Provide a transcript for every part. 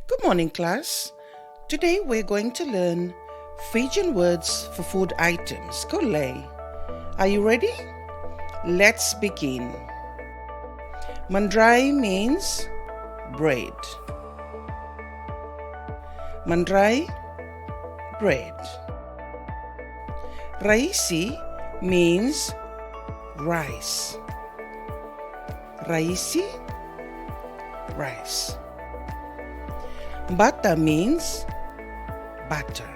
Good morning, class. Today we're going to learn Fijian words for food items. Kolei. Are you ready? Let's begin. Mandrai means bread. Mandrai, bread. Raisi means rice. Raisi, rice. Bata means butter.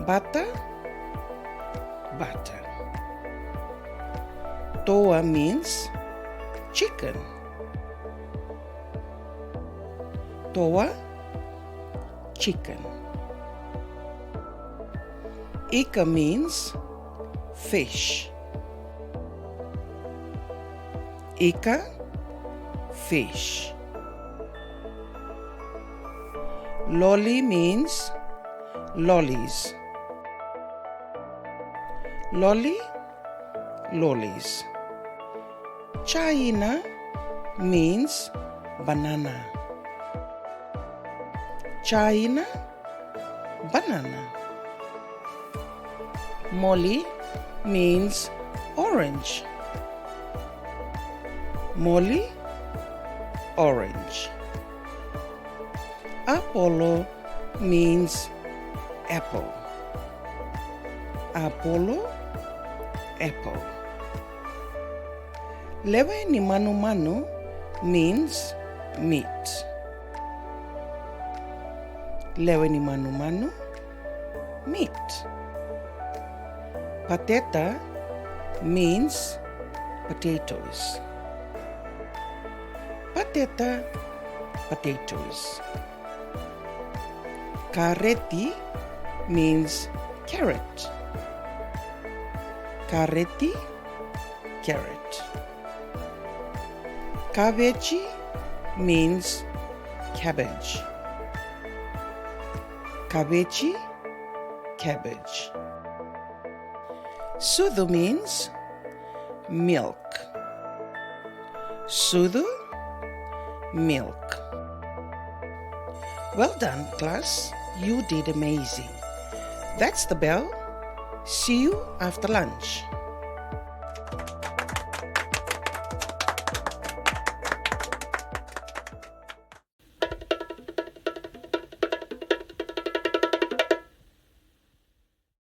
Bata, butter. Toa means chicken. Toa, chicken. Ika means fish. Ika, fish. Lolly means lollies. Lolly, lollies. Chaina means banana. Chaina, banana. Molly means orange. Molly, orange. Apollo means apple. Apollo, apple. Lewe ni manu manu means meat. Lewe ni manu manu, meat. Pateta means potatoes. Pateta, potatoes. Kareti means carrot. Kareti, carrot. Kavechi means cabbage. Kavechi, cabbage. Sudu means milk. Sudu, milk. Well done, class. You did amazing. That's the bell. See you after lunch.